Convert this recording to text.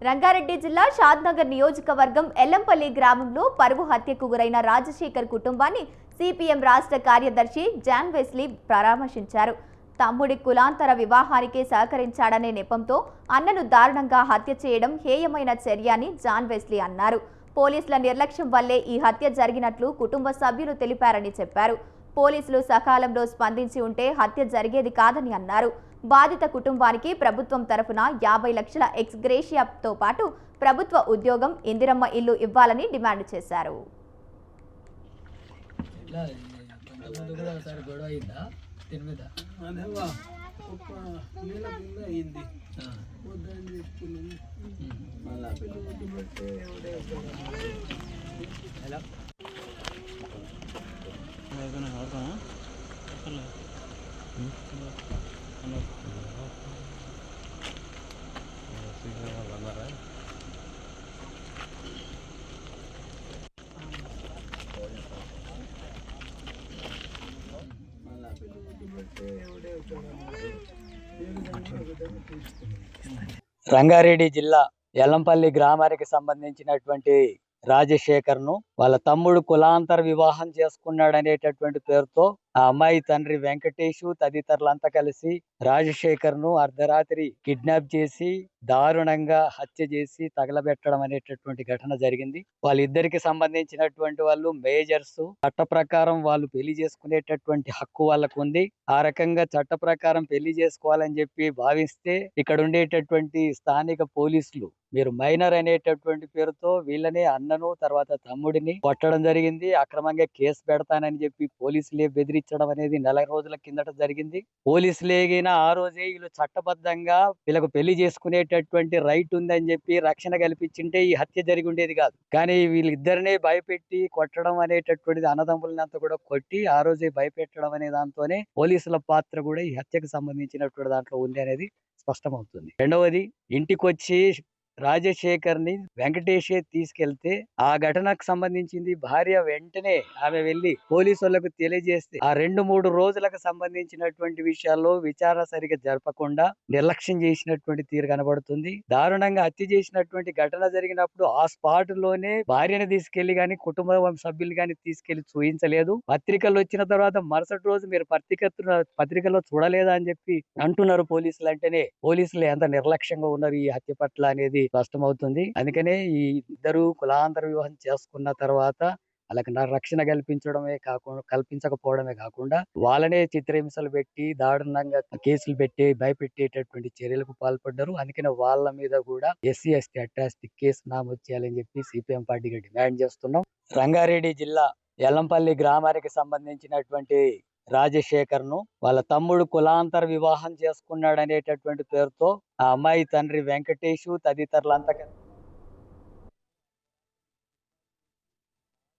రంగారెడ్డి జిల్లా షాద్నగర్ నియోజకవర్గం ఎల్లంపల్లి గ్రామంలో పరువు హత్యకు గురైన రాజశేఖర్ కుటుంబాన్ని సిపిఎం రాష్ట్ర కార్యదర్శి జాన్ వెస్లీ పరామర్శించారు. తమ్ముడి కులాంతర వివాహానికి సహకరించాడనే నెపంతో అన్నను దారుణంగా హత్య చేయడం హేయమైన చర్య అని జాన్ వెస్లీ అన్నారు. పోలీసుల నిర్లక్ష్యం వల్లే ఈ హత్య జరిగినట్లు కుటుంబ సభ్యులు తెలిపారని చెప్పారు. పోలీసులు సకాలంలో స్పందించి ఉంటే హత్య జరిగేది కాదని అన్నారు. బాధిత కుటుంబానికి ప్రభుత్వం తరఫున 50 లక్షల ఎక్స్ గ్రేషియాతో పాటు ప్రభుత్వ ఉద్యోగం, ఇందిరమ్మ ఇల్లు ఇవ్వాలని డిమాండ్ చేశారు. రంగారెడ్డి జిల్లా ఎల్లంపల్లి గ్రామానికి సంబంధించినటువంటి రాజశేఖర్ ను వాళ్ళ తమ్ముడు కులాంతర వివాహం చేసుకున్నాడు అనేటటువంటి పేరుతో ఆ అమ్మాయి తండ్రి వెంకటేషు తదితరులంతా కలిసి రాజశేఖర్ ను అర్ధరాత్రి కిడ్నాప్ చేసి దారుణంగా హత్య చేసి తగలబెట్టడం అనేటటువంటి ఘటన జరిగింది. వాళ్ళిద్దరికి సంబంధించినటువంటి వాళ్ళు మేజర్స్. చట్ట ప్రకారం వాళ్ళు పెళ్లి చేసుకునేటటువంటి హక్కు వాళ్ళకు ఉంది. ఆ రకంగా చట్ట ప్రకారం పెళ్లి చేసుకోవాలని చెప్పి భావిస్తే ఇక్కడ ఉండేటటువంటి స్థానిక పోలీసులు మీరు మైనర్ అనేటటువంటి పేరుతో వీళ్ళని అన్నను తర్వాత తమ్ముడిని కొట్టడం జరిగింది. అక్రమంగా కేసు పెడతానని చెప్పి పోలీసులే బెదిరించడం అనేది నెల రోజుల కిందట జరిగింది. పోలీసులేగిన ఆ రోజే వీళ్ళు చట్టబద్ధంగా వీళ్ళకు పెళ్లి చేసుకునేటటువంటి రైట్ ఉందని చెప్పి రక్షణ కల్పించింటే ఈ హత్య జరిగి ఉండేది కాదు. కానీ వీళ్ళిద్దరినే భయపెట్టి కొట్టడం అనేటటువంటిది, అన్నదమ్ములంతా కూడా కొట్టి ఆ రోజే భయపెట్టడం అనే దాంతోనే పోలీసుల పాత్ర కూడా ఈ హత్యకు సంబంధించినటువంటి దాంట్లో ఉంది అనేది స్పష్టమవుతుంది. రెండవది, ఇంటికొచ్చి రాజశేఖర్ ని వెంకటేషే తీసుకెళ్తే ఆ ఘటనకు సంబంధించింది భార్య వెంటనే ఆమె వెళ్లి పోలీసు వాళ్ళకు తెలియజేస్తే ఆ 2-3 రోజులకు సంబంధించినటువంటి విషయాల్లో విచారణ సరిగా జరపకుండా నిర్లక్ష్యం చేసినటువంటి తీరు కనబడుతుంది. దారుణంగా హత్య చేసినటువంటి ఘటన జరిగినప్పుడు ఆ స్పాట్ లోనే భార్యను తీసుకెళ్లి గాని కుటుంబ సభ్యులు గాని తీసుకెళ్లి చూయించలేదు. పత్రికలు వచ్చిన తర్వాత మరుసటి రోజు మీరు పత్రికలో చూడలేదా అని చెప్పి అంటున్నారు పోలీసులు. అంటేనే పోలీసులు ఎంత నిర్లక్ష్యంగా ఉన్నారు ఈ హత్య పట్ల అనేది స్పష్టమవుతుంది. అందుకనే ఈ ఇద్దరు కులాంతర వివాహం చేసుకున్న తర్వాత వాళ్ళకి రక్షణ కల్పించకపోవడమే కాకుండా వాళ్ళనే చిత్రహింసలు పెట్టి దారుణంగా కేసులు పెట్టి భయపెట్టేటటువంటి చర్యలకు పాల్పడ్డారు. అందుకనే వాళ్ళ మీద కూడా SC ST అట్రాసిటీ కేసు నమోదు చేయాలని చెప్పి సిపిఎం పార్టీగా డిమాండ్ చేస్తున్నాం. రంగారెడ్డి జిల్లా ఎల్లంపల్లి గ్రామానికి సంబంధించినటువంటి రాజశేఖర్ ను వాళ్ళ తమ్ముడు కులాంతర వివాహం చేసుకున్నాడు అనేటటువంటి పేరుతో ఆ అమ్మాయి తండ్రి వెంకటేషు తదితరులంతా